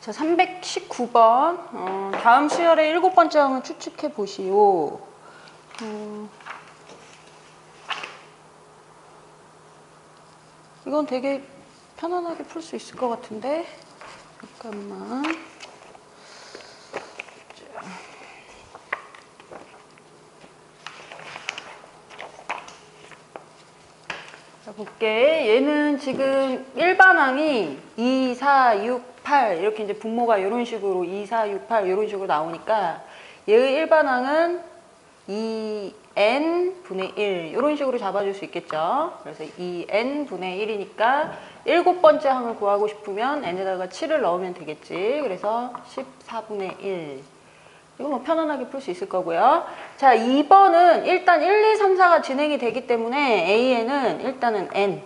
자, 319번. 다음 수열의 7번째 항을 추측해 보시오. 이건 되게 편안하게 풀 수 있을 것 같은데. 잠깐만. 자, 볼게. 얘는 지금 일반항이 2, 4, 6, 8 이렇게 이제 분모가 이런 식으로 2, 4, 6, 8 이런 식으로 나오니까 얘의 일반항은 2n 분의 1 이런 식으로 잡아줄 수 있겠죠. 그래서 2n 분의 1이니까 7번째 항을 구하고 싶으면 n에다가 7을 넣으면 되겠지. 그래서 14분의 1. 이거 뭐 편안하게 풀 수 있을 거고요. 자, 2번은 일단 1, 2, 3, 4가 진행이 되기 때문에 A에는 일단은 N.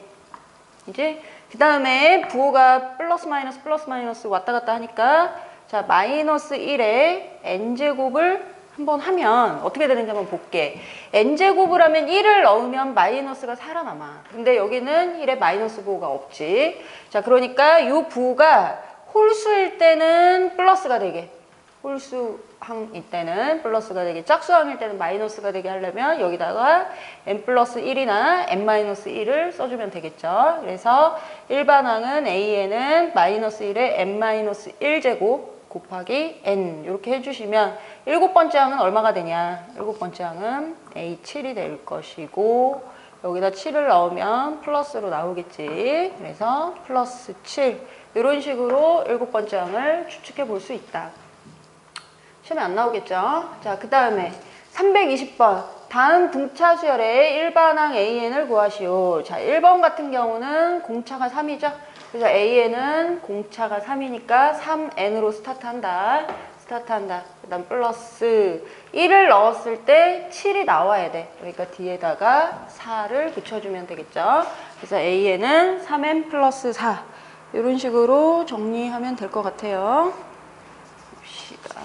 이제 그 다음에 부호가 플러스 마이너스 왔다 갔다 하니까 자, 마이너스 1에 N제곱을 한번 하면 어떻게 되는지 한번 볼게. N제곱을 하면 1을 넣으면 마이너스가 살아남아. 근데 여기는 1에 마이너스 부호가 없지. 자, 그러니까 이 부호가 홀수일 때는 플러스가 되게, 홀수항일 때는 플러스가 되게, 짝수항일 때는 마이너스가 되게 하려면 여기다가 n 플러스 1이나 n 마이너스 1을 써주면 되겠죠. 그래서 일반항은 a에는 마이너스 1에 n 마이너스 1제곱 곱하기 n 이렇게 해주시면 7번째 항은 얼마가 되냐. 7번째 항은 a7이 될 것이고 여기다 7을 넣으면 플러스로 나오겠지. 그래서 플러스 7 이런 식으로 7번째 항을 추측해 볼 수 있다. 시험에 안 나오겠죠? 자, 그 다음에 320번. 다음 등차 수열의 일반항 AN을 구하시오. 자, 1번 같은 경우는 공차가 3이죠? 그래서 AN은 공차가 3이니까 3N으로 스타트한다. 그 다음 플러스 1을 넣었을 때 7이 나와야 돼. 그러니까 뒤에다가 4를 붙여주면 되겠죠? 그래서 AN은 3N 플러스 4. 이런 식으로 정리하면 될 것 같아요. 봅시다.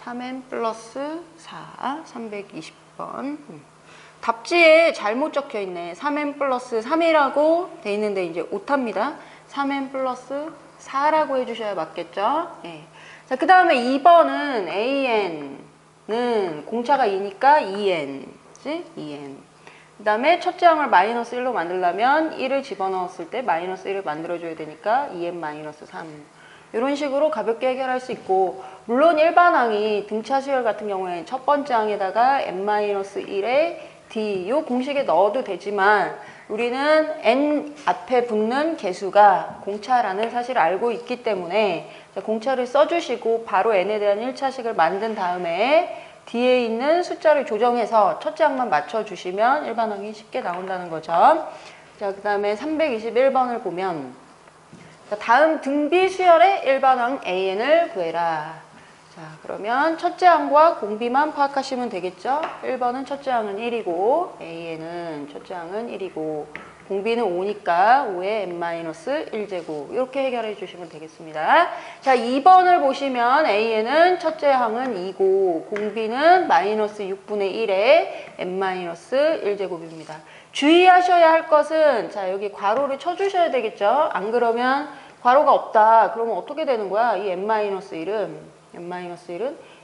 3n 플러스 4, 320번. 답지에 잘못 적혀 있네. 3n 플러스 3이라고 돼 있는데 이제 오타입니다. 3n 플러스 4라고 해주셔야 맞겠죠? 네. 자, 그 다음에 2번은 an는 공차가 2니까 2n. 그치? 2n. 그 다음에 첫째 항을 마이너스 1로 만들려면 1을 집어넣었을 때 마이너스 1을 만들어줘야 되니까 2n 마이너스 3. 이런 식으로 가볍게 해결할 수 있고, 물론 일반항이 등차 수열 같은 경우에는 첫 번째 항에다가 n-1에 d 이 공식에 넣어도 되지만 우리는 n 앞에 붙는 개수가 공차라는 사실을 알고 있기 때문에 공차를 써주시고 바로 n에 대한 1차식을 만든 다음에 뒤에 있는 숫자를 조정해서 첫째 항만 맞춰주시면 일반항이 쉽게 나온다는 거죠. 자, 그 다음에 321번을 보면 다음 등비 수열의 일반항 AN을 구해라. 자, 그러면 첫째 항과 공비만 파악하시면 되겠죠? 1번은 첫째 항은 1이고 AN은 첫째 항은 1이고 공비는 5니까 5에 n-1제곱 이렇게 해결해 주시면 되겠습니다. 자, 2번을 보시면 AN은 첫째 항은 2고 공비는 마이너스 6분의 1에 n-1제곱입니다. 주의하셔야 할 것은 자, 여기 괄호를 쳐주셔야 되겠죠? 안 그러면 괄호가 없다. 그러면 어떻게 되는 거야? 이 n-1은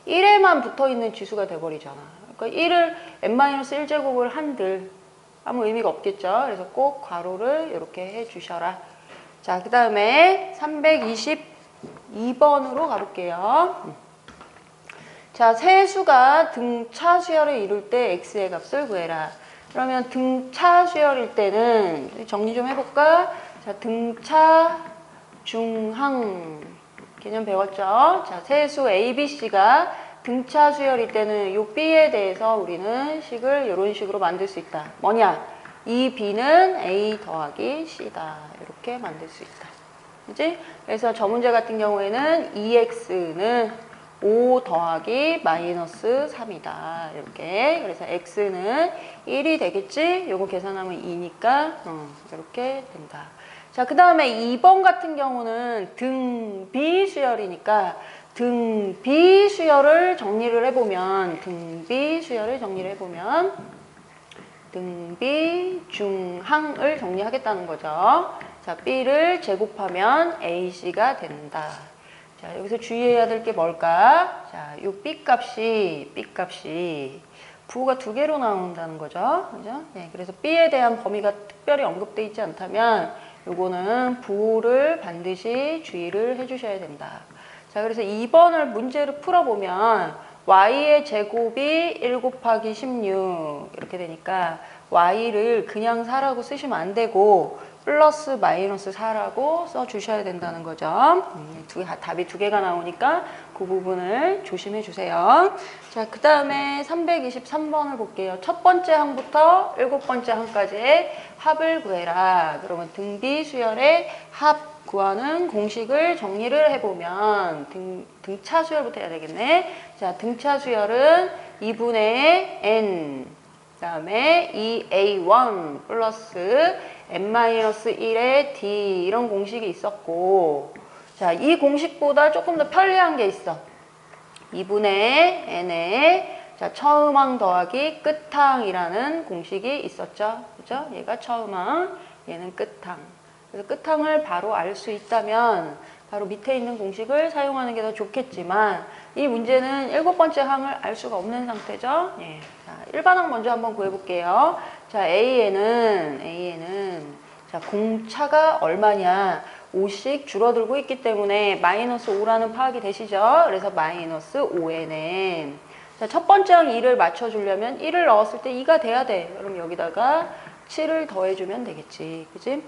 1에만 붙어있는 지수가 돼버리잖아. 그러니까 1을 n-1제곱을 한들 아무 의미가 없겠죠? 그래서 꼭 괄호를 이렇게 해주셔라. 자, 그 다음에 322번으로 가볼게요. 자, 세수가 등차 수열을 이룰 때 x의 값을 구해라. 그러면 등차 수열일 때는 정리 좀 해볼까? 자, 등차 중항 개념 배웠죠? 자, 세수 A, B, C가 등차 수열일 때는 요 B에 대해서 우리는 식을 이런 식으로 만들 수 있다. 뭐냐? 이 B는 A 더하기 C다. 이렇게 만들 수 있다. 그치? 그래서 저 문제 같은 경우에는 2x는 5 더하기 마이너스 3이다. 이렇게. 그래서 x는 1이 되겠지? 요거 계산하면 2니까 이렇게 된다. 자, 그 다음에 2번 같은 경우는 등비 수열이니까 등비 수열을 정리를 해보면 등비 중항을 정리하겠다는 거죠. 자, B를 제곱하면 AC가 된다. 자, 여기서 주의해야 될 게 뭘까? 자, 요 B 값이 부호가 두 개로 나온다는 거죠. 그죠? 네, 그래서 B에 대한 범위가 특별히 언급되어 있지 않다면 요거는 부호를 반드시 주의를 해주셔야 된다. 자, 그래서 2번을 문제를 풀어보면 y의 제곱이 1 곱하기 16 이렇게 되니까 y를 그냥 4라고 쓰시면 안 되고 플러스 마이너스 4라고 써주셔야 된다는 거죠. 답이 두 개가 나오니까 그 부분을 조심해 주세요. 자, 그 다음에 323번을 볼게요. 첫 번째 항부터 7번째 항까지의 합을 구해라. 그러면 등비 수열의 합 구하는 공식을 정리를 해보면 등차 수열부터 해야 되겠네. 자, 등차 수열은 2분의 n 그 다음에 2a1 플러스 n-1의 d 이런 공식이 있었고, 자, 이 공식보다 조금 더 편리한 게 있어. 2분의 n에 자, 처음항 더하기 끝항이라는 공식이 있었죠. 그죠? 얘가 처음항, 얘는 끝항. 그래서 끝항을 바로 알 수 있다면 바로 밑에 있는 공식을 사용하는 게 더 좋겠지만 이 문제는 7번째 항을 알 수가 없는 상태죠. 예. 자, 일반항 먼저 한번 구해볼게요. 자, A에는 자, 공차가 얼마냐? 5씩 줄어들고 있기 때문에 마이너스 5라는 파악이 되시죠? 그래서 마이너스 5nn. 자, 첫 번째 항 2를 맞춰주려면 1을 넣었을 때 2가 돼야 돼. 그럼 여기다가 7을 더해주면 되겠지. 그지?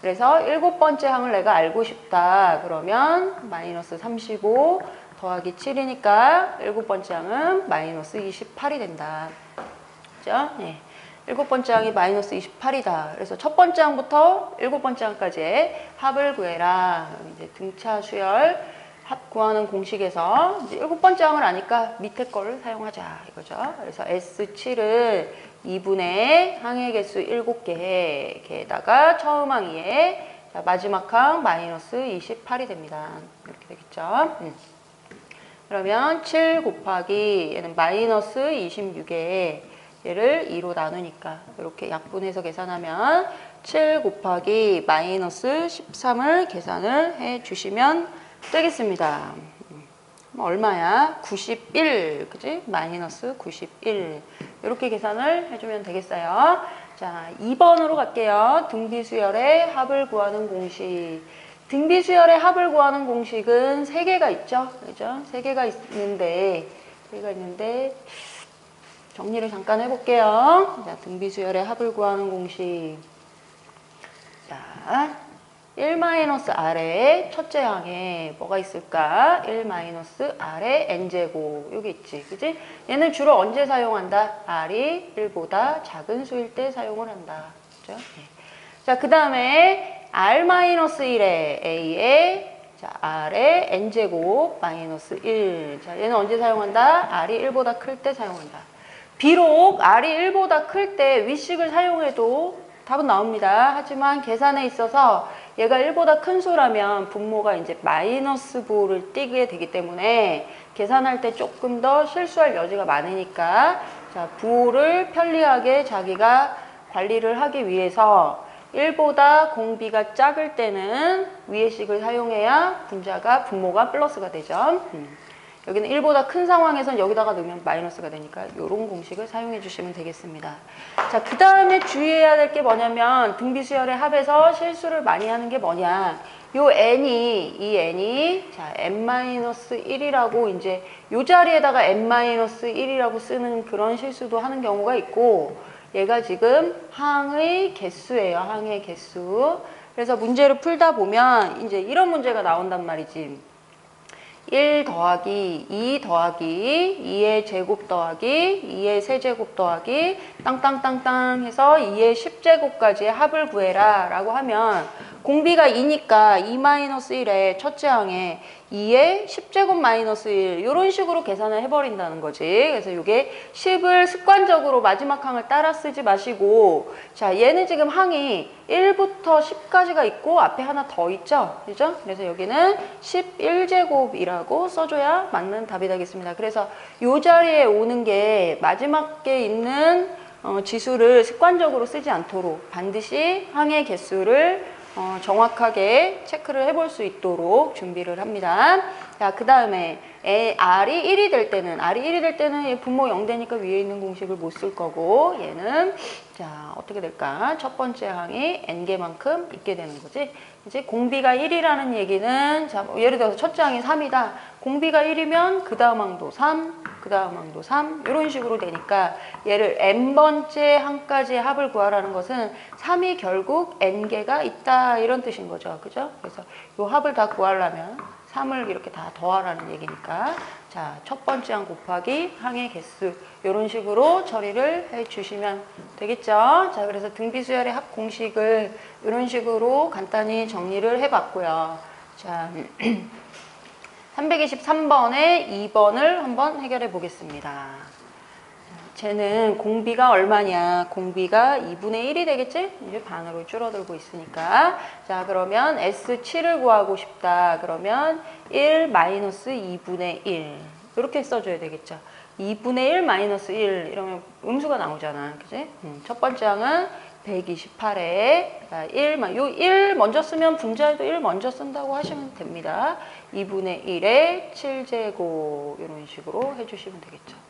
그래서 7번째 항을 내가 알고 싶다. 그러면 마이너스 35 더하기 7이니까 7번째 항은 마이너스 28이 된다. 그죠? 네. 7번째 항이 마이너스 28이다. 그래서 첫 번째 항부터 7번째 항까지의 합을 구해라. 이제 등차 수열 합 구하는 공식에서 이제 7번째 항을 아니까 밑에 거를 사용하자 이거죠. 그래서 S7을 2분의 항의 개수 7개, 개에다가 처음 항 2에 마지막 항 마이너스 28이 됩니다. 이렇게 되겠죠. 그러면 7 곱하기 얘는 마이너스 26에 얘를 2로 나누니까 이렇게 약분해서 계산하면 7 곱하기 마이너스 13을 계산을 해 주시면 되겠습니다. 얼마야? 91, 그지? 마이너스 91. 이렇게 계산을 해주면 되겠어요. 자, 2번으로 갈게요. 등비수열의 합을 구하는 공식. 등비수열의 합을 구하는 공식은 3개가 있죠? 그죠? 3개가 있는데, 정리를 잠깐 해볼게요. 자, 등비수열의 합을 구하는 공식. 자, 1-r의 첫째 항에 뭐가 있을까? 1-r의 n제곱. 여기 있지. 그지? 얘는 주로 언제 사용한다? r이 1보다 작은 수일 때 사용을 한다. 그죠? 네. 자, 그 다음에 r-1의 a의 자, r의 n제곱 마이너스 1. 자, 얘는 언제 사용한다? r이 1보다 클 때 사용한다. 비록 r이 1보다 클 때 위식을 사용해도 답은 나옵니다. 하지만 계산에 있어서 얘가 1보다 큰 수라면 분모가 이제 마이너스 부호를 띄게 되기 때문에 계산할 때 조금 더 실수할 여지가 많으니까 자, 부호를 편리하게 자기가 관리를 하기 위해서 1보다 공비가 작을 때는 위의 식을 사용해야 분모가 플러스가 되죠. 여기는 1보다 큰 상황에선 여기다가 넣으면 마이너스가 되니까 이런 공식을 사용해 주시면 되겠습니다. 자, 그 다음에 주의해야 될 게 뭐냐면 등비수열의 합에서 실수를 많이 하는 게 뭐냐. 이 n이 자, n-1이라고 이제 이 자리에다가 n-1이라고 쓰는 그런 실수도 하는 경우가 있고 얘가 지금 항의 개수예요. 항의 개수. 그래서 문제를 풀다 보면 이제 이런 문제가 나온단 말이지. 1 더하기 2 더하기 2의 제곱 더하기 2의 세제곱 더하기 땅땅땅땅 해서 2의 10제곱까지의 합을 구해라 라고 하면 공비가 2니까 2-1의 첫째 항에 2의 10제곱 마이너스 1 이런 식으로 계산을 해버린다는 거지. 그래서 이게 10을 습관적으로 마지막 항을 따라 쓰지 마시고 자, 얘는 지금 항이 1부터 10까지가 있고 앞에 하나 더 있죠. 그죠? 그래서 여기는 11제곱이라고 써줘야 맞는 답이 되겠습니다. 그래서 이 자리에 오는 게 마지막에 있는 지수를 습관적으로 쓰지 않도록 반드시 항의 개수를 정확하게 체크를 해볼 수 있도록 준비를 합니다. 자, 그 다음에 R이 1이 될 때는 얘 분모 0 되니까 위에 있는 공식을 못 쓸 거고, 얘는 자 어떻게 될까? 첫 번째 항이 n개만큼 있게 되는 거지. 이제 공비가 1이라는 얘기는, 자 예를 들어서 첫째 항이 3이다. 공비가 1이면 그 다음 항도 3, 그 다음 항도 3 이런 식으로 되니까, 얘를 n번째 항까지의 합을 구하라는 것은 3이 결국 n개가 있다 이런 뜻인 거죠. 그죠? 그래서 이 합을 다 구하려면 3을 이렇게 다 더하라는 얘기니까, 자, 첫 번째 항 곱하기 항의 개수 이런 식으로 처리를 해 주시면 되겠죠. 자, 그래서 등비수열의 합 공식을 이런 식으로 간단히 정리를 해 봤고요. 자, 323번에 2번을 한번 해결해 보겠습니다. 쟤는 공비가 얼마냐? 공비가 2분의 1이 되겠지? 이제 반으로 줄어들고 있으니까. 자, 그러면 S7을 구하고 싶다. 그러면 1 마이너스 2분의 1. 이렇게 써줘야 되겠죠. 2분의 1 마이너스 1 이러면 음수가 나오잖아. 그지? 첫 번째 항은 128에 1 먼저 쓰면 분자에도 1 먼저 쓴다고 하시면 됩니다. 2분의 1에 7제곱 이런 식으로 해주시면 되겠죠.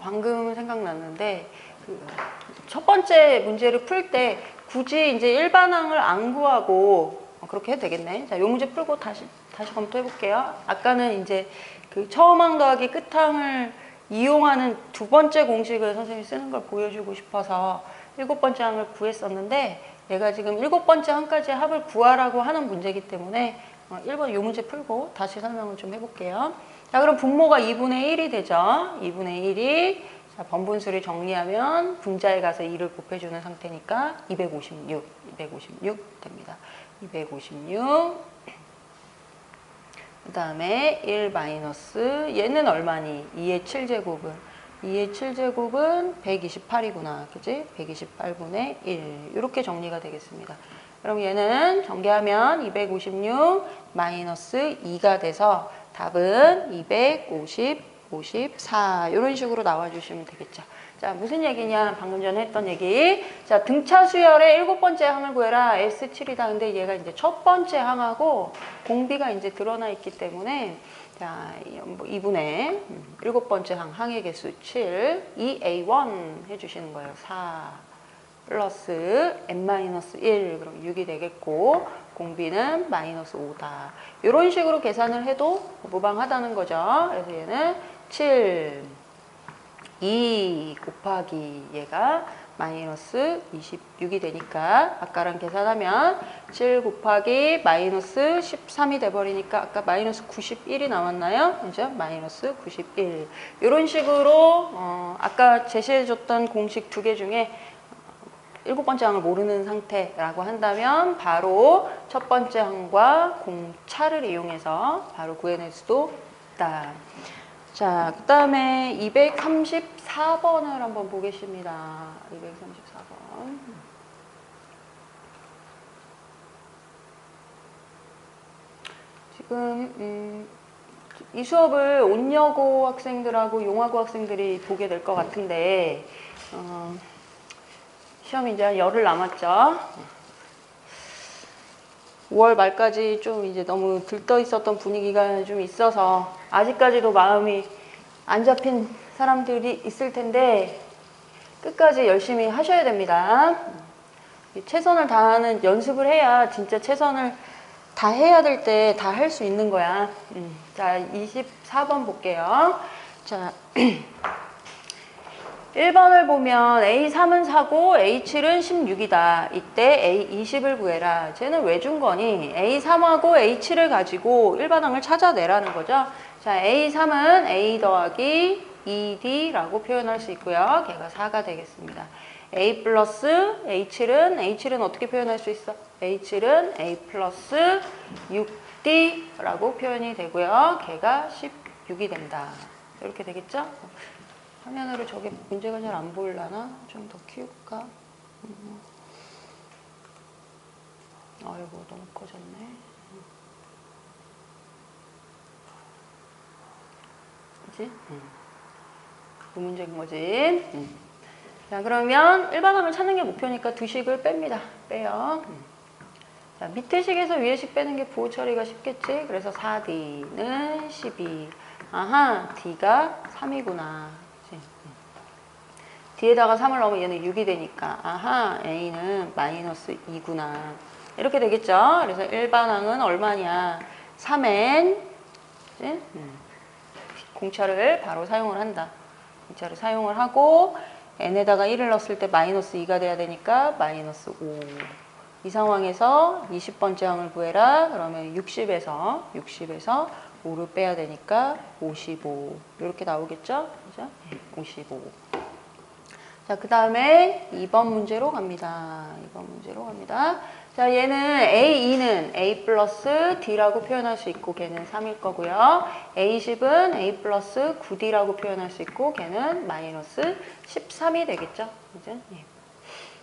방금 생각났는데, 첫 번째 문제를 풀 때 굳이 이제 일반항을 안 구하고 그렇게 해도 되겠네. 자, 요 문제 풀고 다시 검토해 볼게요. 아까는 이제 그 처음 항 더하기 끝항을 이용하는 두 번째 공식을 선생님이 쓰는 걸 보여주고 싶어서 일곱 번째 항을 구했었는데, 얘가 지금 일곱 번째 항까지 합을 구하라고 하는 문제이기 때문에 1번 요 문제 풀고 다시 설명을 좀 해볼게요. 자, 그럼 분모가 2분의 1이 되죠. 2분의 1이, 자, 번분수를 정리하면 분자에 가서 2를 곱해주는 상태니까 256 됩니다. 256. 그 다음에 1 마이너스, 얘는 얼마니? 2의 7제곱은? 2의 7제곱은 128이구나. 그지? 128분의 1. 이렇게 정리가 되겠습니다. 그럼 얘는 전개하면 256 마이너스 2가 돼서 답은 254 이런 식으로 나와주시면 되겠죠. 자, 무슨 얘기냐? 방금 전에 했던 얘기. 자, 등차 수열의 일곱 번째 항을 구해라. S7이다. 근데 얘가 이제 첫 번째 항하고 공비가 이제 드러나 있기 때문에, 자, 2분의 일곱 번째 항의 개수 7, 2A1 해주시는 거예요. 4 플러스 n-1, 그럼 6이 되겠고, 공비는 마이너스 5다. 이런 식으로 계산을 해도 무방하다는 거죠. 그래서 얘는 7, 2 곱하기 얘가 마이너스 26이 되니까, 아까랑 계산하면 7 곱하기 마이너스 13이 돼버리니까 아까 마이너스 91이 나왔나요? 그죠? 마이너스 91. 이런 식으로 아까 제시해줬던 공식 두 개 중에 일곱 번째 항을 모르는 상태라고 한다면 바로 첫 번째 항과 공차를 이용해서 바로 구해낼 수도 있다. 자, 그 다음에 234번을 한번 보겠습니다. 234번. 지금 이 수업을 온여고 학생들하고 용화고 학생들이 보게 될 것 같은데, 시험이 이제 한 열흘 남았죠. 5월 말까지 좀 이제 너무 들떠 있었던 분위기가 좀 있어서 아직까지도 마음이 안 잡힌 사람들이 있을 텐데, 끝까지 열심히 하셔야 됩니다. 최선을 다하는 연습을 해야 진짜 최선을 다 해야 될 때 다 할 수 있는 거야. 자, 24번 볼게요. 자, 1번을 보면 A3은 4고 A7은 16이다. 이때 A20을 구해라. 쟤는 왜 준 거니? A3하고 A7을 가지고 일반항을 찾아내라는 거죠. 자, A3은 A 더하기 2D라고 표현할 수 있고요. 걔가 4가 되겠습니다. A 플러스 H7은 어떻게 표현할 수 있어? H7은 A 플러스 6D라고 표현이 되고요. 걔가 16이 된다. 이렇게 되겠죠? 화면으로 저게 문제가 잘 안 보이려나? 좀 더 키울까? 아이고, 너무 커졌네. 그치? 그 문제인 거지. 자, 그러면 일반항을 찾는 게 목표니까 두 식을 뺍니다. 빼요. 자, 밑에 식에서 위에 식 빼는 게 부호 처리가 쉽겠지? 그래서 4D는 12. 아하, D가 3이구나. D에다가 3을 넣으면 얘는 6이 되니까 아하, A는 마이너스 2구나. 이렇게 되겠죠? 그래서 일반항은 얼마냐? 3n. 공차를 바로 사용을 한다. 공차를 사용을 하고 n에다가 1을 넣었을 때 마이너스 2가 돼야 되니까 마이너스 5. 이 상황에서 20번째 항을 구해라. 그러면 60에서 5를 빼야 되니까 55. 이렇게 나오겠죠? 그죠? 55. 자, 그 다음에 2번 문제로 갑니다. 2번 문제로 갑니다. 자, 얘는 A2는 A 플러스 D라고 표현할 수 있고 걔는 3일 거고요. A10은 A 플러스 9D라고 표현할 수 있고 걔는 마이너스 13이 되겠죠. 그죠? 예.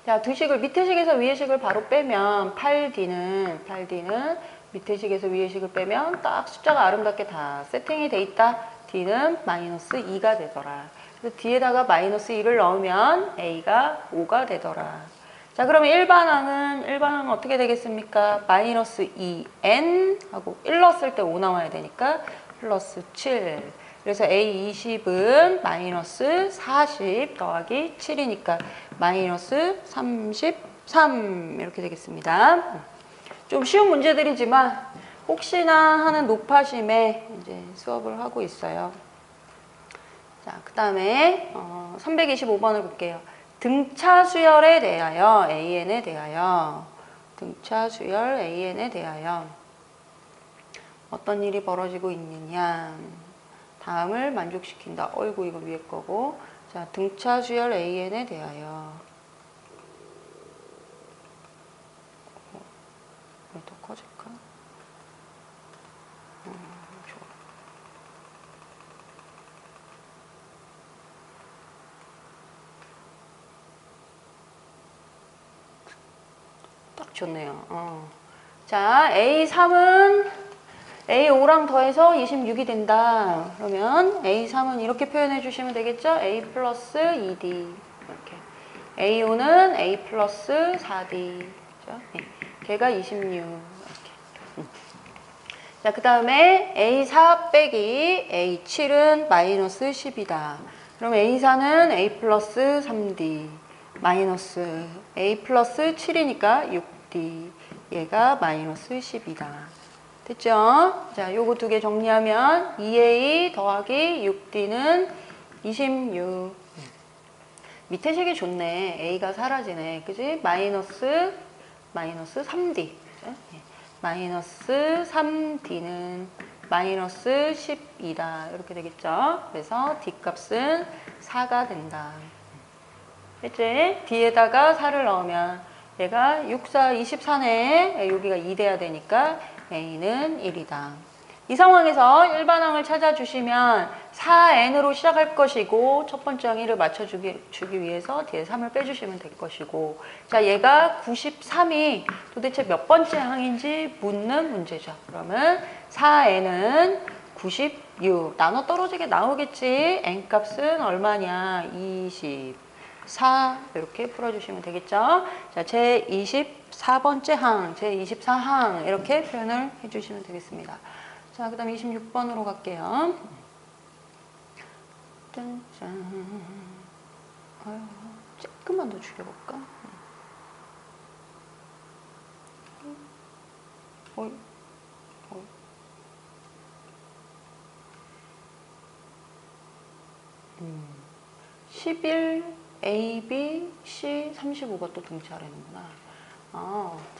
자, 두 식을 밑에 식에서 위에 식을 바로 빼면 8D는 밑에 식에서 위에 식을 빼면 딱 숫자가 아름답게 다 세팅이 돼 있다. D는 마이너스 2가 되더라. 그래서 D에다가 마이너스 2를 넣으면 A가 5가 되더라. 자, 그러면 일반항은 어떻게 되겠습니까? 마이너스 2n 하고 1 넣었을 때 5 나와야 되니까 플러스 7. 그래서 A20은 마이너스 40 더하기 7이니까 마이너스 33 이렇게 되겠습니다. 좀 쉬운 문제들이지만 혹시나 하는 높아심에 이제 수업을 하고 있어요. 자, 그 다음에 325번을 볼게요. 등차 수열에 대하여 AN에 대하여 등차 수열 AN에 대하여 어떤 일이 벌어지고 있느냐. 다음을 만족시킨다. 어이구 이거 위에 거고. 자, 등차 수열 AN에 대하여 왜 더 커질까? 좋아. 딱 좋네요. 자, A3은 A5랑 더해서 26이 된다. 그러면 A3은 이렇게 표현해 주시면 되겠죠? A 플러스 2D 이렇게. A5는 A 플러스 4D 그렇죠? 네. 걔가 26 이렇게. 자, 그 다음에 A4 빼기 A7은 마이너스 10이다. 그럼 A4는 A 플러스 3D 마이너스 A 플러스 7이니까 6D 얘가 마이너스 10이다. 됐죠? 자, 요거 두 개 정리하면 2A 더하기 6D는 26. 밑에 식이 좋네. A가 사라지네. 그지? 마이너스 3D. 그죠? 마이너스 3D는 마이너스 10이다. 이렇게 되겠죠? 그래서 D 값은 4가 된다. 됐지? D에다가 4를 넣으면 얘가 6, 4, 24네. 여기가 2 돼야 되니까 A는 1이다. 이 상황에서 일반항을 찾아주시면 4n으로 시작할 것이고 첫 번째 항 1을 맞춰주기 위해서 뒤에 3을 빼주시면 될 것이고 자 얘가 93이 도대체 몇 번째 항인지 묻는 문제죠. 그러면 4n은 96 나눠 떨어지게 나오겠지. n값은 얼마냐 24 이렇게 풀어주시면 되겠죠. 자, 제 24번째 항, 제 24항 이렇게 표현을 해주시면 되겠습니다. 자, 그 다음에 26번으로 갈게요. 짠짠. 아유, 조금만 더 줄여볼까? 어이, 어이. 음. 11, A, B, C, 35가 또 등차라는구나.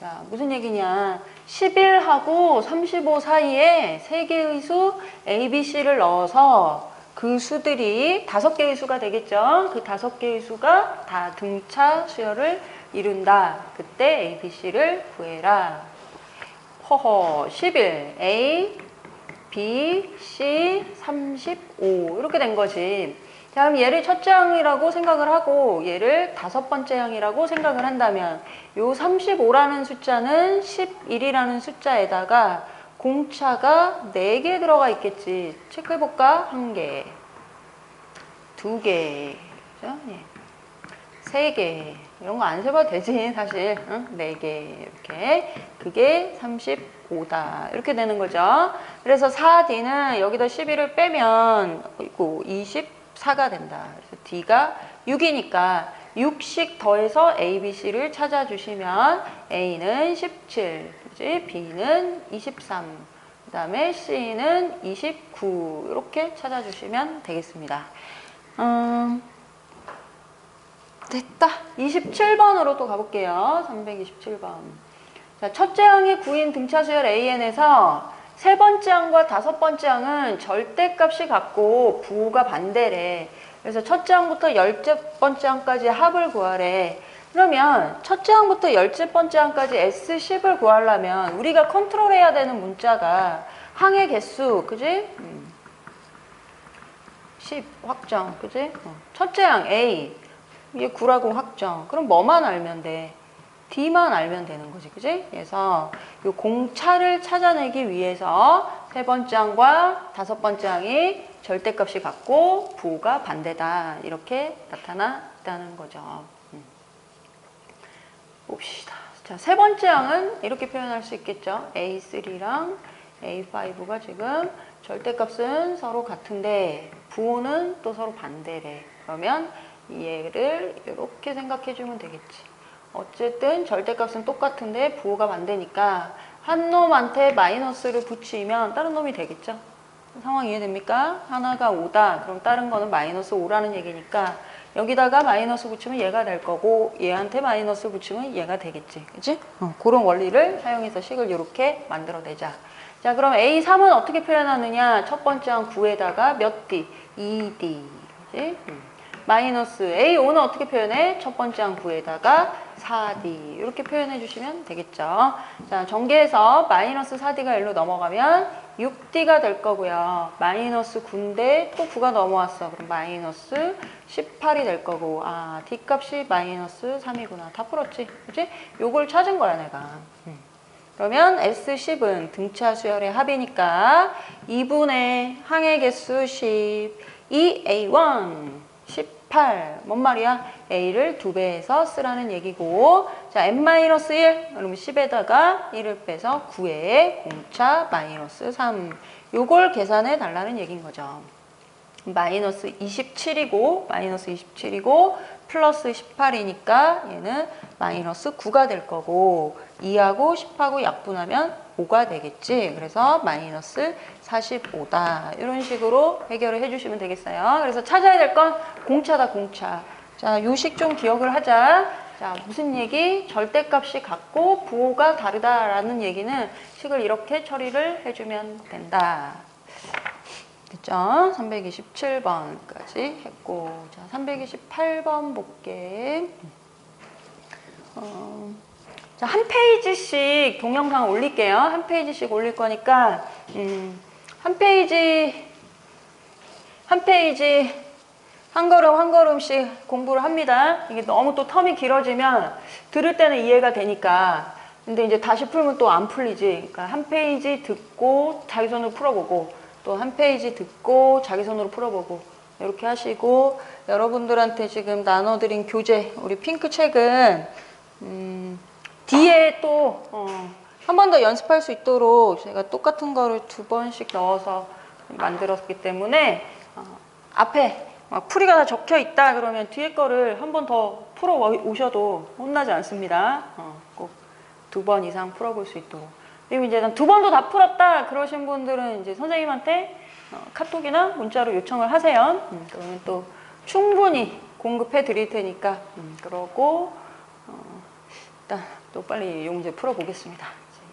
자, 무슨 얘기냐. 11하고 35 사이에 3개의 수 A, B, C를 넣어서 그 수들이 5개의 수가 되겠죠. 그 5개의 수가 다 등차 수열을 이룬다. 그때 A, B, C를 구해라. 허허, 11, A, B, C, 35 이렇게 된 거지. 자, 그럼 얘를 첫째 항이라고 생각을 하고 얘를 5번째 항이라고 생각을 한다면 요 35라는 숫자는 11이라는 숫자에다가 공차가 4개 들어가 있겠지. 체크해볼까? 1개, 2개, 그죠? 예. 3개. 이런 거 안 세봐도 되지, 사실. 응? 4개. 이렇게. 그게 35다. 이렇게 되는 거죠. 그래서 4D는 여기다 12를 빼면 24가 된다. 그래서 D가 6이니까 6씩 더해서 A, B, C를 찾아주시면 A는 17, 그치? B는 23, 그 다음에 C는 29 이렇게 찾아주시면 되겠습니다. 됐다. 27번으로 또 가볼게요. 327번. 자, 첫째 항의 구인 등차수열 AN에서 세 번째 항과 다섯 번째 항은 절대값이 같고 부호가 반대래. 그래서 첫째 항부터 열째 번째 항까지 합을 구하래. 그러면 첫째 항부터 열째 번째 항까지 S10을 구하려면 우리가 컨트롤해야 되는 문자가 항의 개수, 그지? 10 확정, 그지? 첫째 항 A, 얘 9라고 확정. 그럼 뭐만 알면 돼? D만 알면 되는 거지, 그지? 그래서 이 공차를 찾아내기 위해서 세 번째 항과 다섯 번째 항이 절대값이 같고 부호가 반대다. 이렇게 나타났다는 거죠. 봅시다. 자, 세 번째 항은 이렇게 표현할 수 있겠죠. A3랑 A5가 지금 절대값은 서로 같은데 부호는 또 서로 반대래. 그러면 얘를 이렇게 생각해 주면 되겠지. 어쨌든 절대값은 똑같은데 부호가 반대니까 한 놈한테 마이너스를 붙이면 다른 놈이 되겠죠. 상황 이해됩니까? 하나가 5다. 그럼 다른 거는 마이너스 5라는 얘기니까 여기다가 마이너스 붙이면 얘가 될 거고 얘한테 마이너스 붙이면 얘가 되겠지. 그치? 그런 원리를 사용해서 식을 이렇게 만들어내자. 자, 그럼 A3은 어떻게 표현하느냐? 첫 번째 항 9에다가 몇 D? 2D. 그치? 마이너스 A5는 어떻게 표현해? 첫 번째 항 9에다가 4D 이렇게 표현해 주시면 되겠죠. 자, 전개해서 마이너스 4D가 1로 넘어가면 6D가 될 거고요. 마이너스 9인데 또 9가 넘어왔어. 그럼 마이너스 18이 될 거고 아, D 값이 마이너스 3이구나. 다 풀었지? 그치? 요걸 찾은 거야 내가. 그러면 S10은 등차 수열의 합이니까 2분의 항의 개수 10, 2A1 18. 뭔 말이야? A를 2배해서 쓰라는 얘기고 자, N-1 그러면 10에다가 1을 빼서 9에 공차 마이너스 3 요걸 계산해 달라는 얘기인 거죠. 마이너스 27이고 플러스 18이니까 얘는 마이너스 9가 될 거고 2하고 10하고 약분하면 5가 되겠지. 그래서 마이너스 45다. 이런 식으로 해결을 해주시면 되겠어요. 그래서 찾아야 될 건 공차다, 공차. 자, 요식 좀 기억을 하자. 자, 무슨 얘기? 절대값이 같고 부호가 다르다라는 얘기는 식을 이렇게 처리를 해주면 된다. 됐죠? 327번까지 했고 자, 328번 볼게. 자, 한 페이지씩 동영상 올릴게요. 한 페이지씩 올릴 거니까 한 페이지 한 걸음 한 걸음씩 공부를 합니다. 이게 너무 또 텀이 길어지면 들을 때는 이해가 되니까 근데 이제 다시 풀면 또 안 풀리지. 그러니까 한 페이지 듣고 자기 손으로 풀어보고 또 한 페이지 듣고 자기 손으로 풀어보고 이렇게 하시고 여러분들한테 지금 나눠드린 교재 우리 핑크 책은 뒤에 또 한 번 더 연습할 수 있도록 제가 똑같은 거를 2번씩 넣어서 만들었기 때문에 앞에 막 풀이가 다 적혀 있다 그러면 뒤에 거를 한 번 더 풀어 오셔도 혼나지 않습니다. 꼭 2번 이상 풀어볼 수 있도록. 그리고 이제 난 2번도 다 풀었다 그러신 분들은 이제 선생님한테 카톡이나 문자로 요청을 하세요. 그러면 또 충분히 공급해 드릴 테니까 그러고 일단 또 빨리 이 문제 풀어보겠습니다.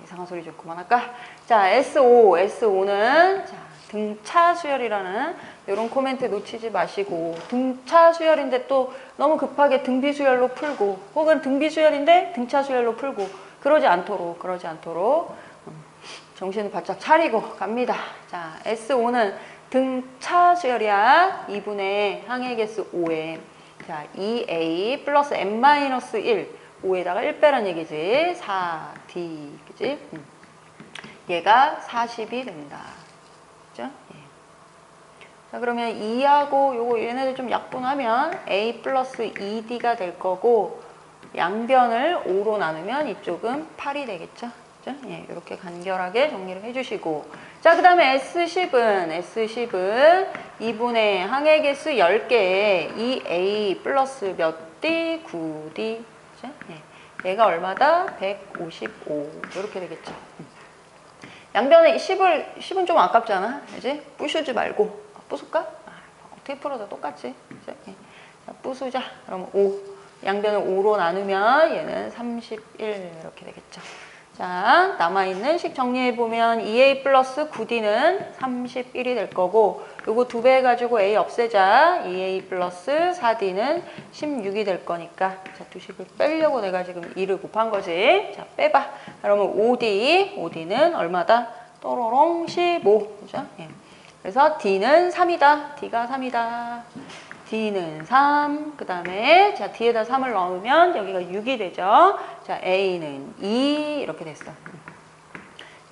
이상한 소리 좀 그만할까? 자, S5는 자, 등차 수열이라는 이런 코멘트 놓치지 마시고 등차 수열인데 또 너무 급하게 등비 수열로 풀고 혹은 등비 수열인데 등차 수열로 풀고 그러지 않도록 정신을 바짝 차리고 갑니다. 자, S5는 등차 수열이야. 2분의 항의 개수 5에 자, 2A 플러스 N-1 5에다가 1 빼란 얘기지. 4D 그지? 얘가 40이 된다. 그죠? 예. 자, 자, 그러면 2하고 요거 얘네들 좀 약분하면 a 플러스 2d가 될 거고 양변을 5로 나누면 이쪽은 8이 되겠죠? 그죠? 예, 이렇게 간결하게 정리를 해주시고 자, 그 다음에 S10은 2분의 항의 개수 10개에 2a 플러스 몇 d? 9d. 그죠? 예, 얘가 얼마다? 155 이렇게 되겠죠. 양변에 10은 좀 아깝잖아. 그지? 부수지 말고 부술까? 어떻게 풀어도 똑같지. 그죠? 예. 자, 부수자. 그럼 5. 양변을 5로 나누면 얘는 31 이렇게 되겠죠. 자, 남아있는 식 정리해보면 2a 플러스 9d는 31이 될 거고 요거 2배 해가지고 a 없애자 2a 플러스 4d는 16이 될 거니까 자, 두 식을 빼려고 내가 지금 2를 곱한 거지. 자, 빼봐. 그러면 5d는 얼마다? 또로롱 15. 그죠? 예. 그래서 d는 3이다. d가 3이다. d는 3, 그 다음에 자 d에다 3을 넣으면 여기가 6이 되죠. 자 a는 2 이렇게 됐어.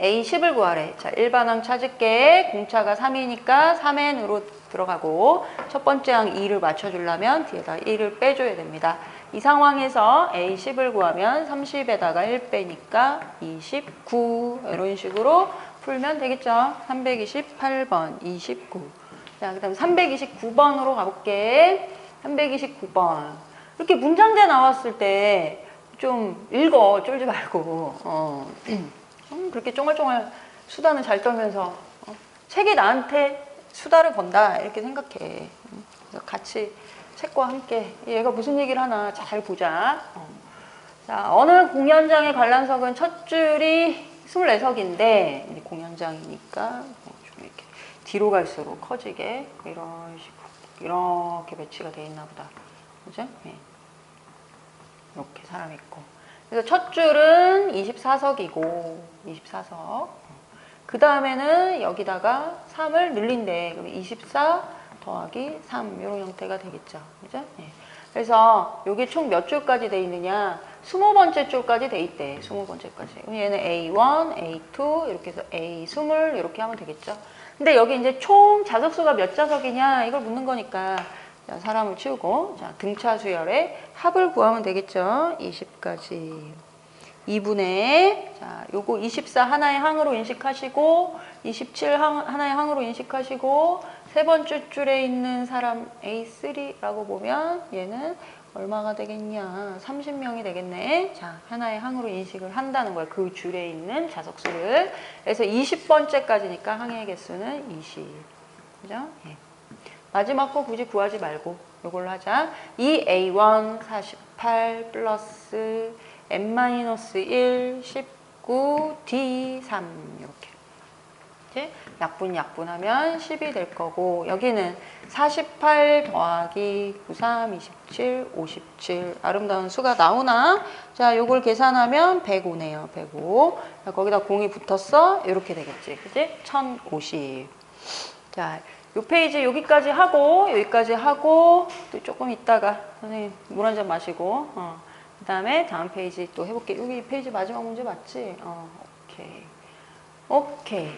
a 10을 구하래. 자 일반항 찾을게. 공차가 3이니까 3n으로 들어가고 첫 번째 항 2를 맞춰주려면 뒤에다 1을 빼줘야 됩니다. 이 상황에서 a 10을 구하면 30에다가 1 빼니까 29 이런 식으로 풀면 되겠죠. 328번 29. 자, 그 다음 329번으로 가볼게. 329번. 이렇게 문장제 나왔을 때 좀 읽어. 쫄지 말고. 그렇게 쫑알쫑알 수다는 잘 떨면서 책이 나한테 수다를 건다. 이렇게 생각해. 그래서 같이 책과 함께 얘가 무슨 얘기를 하나 잘 보자. 자, 어느 공연장의 관람석은 첫 줄이 24석인데 공연장이니까 뒤로 갈수록 커지게 이런 식으로 이렇게 배치가 되어 있나 보다. 그죠? 예. 이렇게 사람 있고. 그래서 첫 줄은 24석이고 24석. 그 다음에는 여기다가 3을 늘린대. 그럼 24 더하기 3 이런 형태가 되겠죠. 그죠? 예. 그래서 이게 총 몇 줄까지 돼 있느냐? 20번째 줄까지 돼 있대. 20번째까지. 얘는 A1, A2 이렇게 해서 A20 이렇게 하면 되겠죠. 근데 여기 이제 총 자석수가 몇 자석이냐 이걸 묻는 거니까 자, 사람을 치우고 자, 등차 수열의 합을 구하면 되겠죠. 20까지 2분의 자, 요거 24 하나의 항으로 인식하시고 27 하나의 항으로 인식하시고 세 번째 줄에 있는 사람 A3라고 보면 얘는 얼마가 되겠냐? 30명이 되겠네. 자, 하나의 항으로 인식을 한다는 거야. 그 줄에 있는 자석수를. 그래서 20번째까지니까 항의 개수는 20. 그죠? 예. 마지막 거 굳이 구하지 말고 이걸로 하자. 2A1 48 플러스 N-1 19 D3 이렇게. 약분하면 10이 될 거고 여기는 48 더하기 93, 27, 57 아름다운 수가 나오나? 자, 요걸 계산하면 105네요. 105. 자, 거기다 0이 붙었어. 이렇게 되겠지. 그지? 1050. 자, 요 페이지 여기까지 하고 또 조금 있다가 선생님 물 한 잔 마시고 그 다음에 다음 페이지 또 해볼게. 여기 페이지 마지막 문제 맞지? 오케이.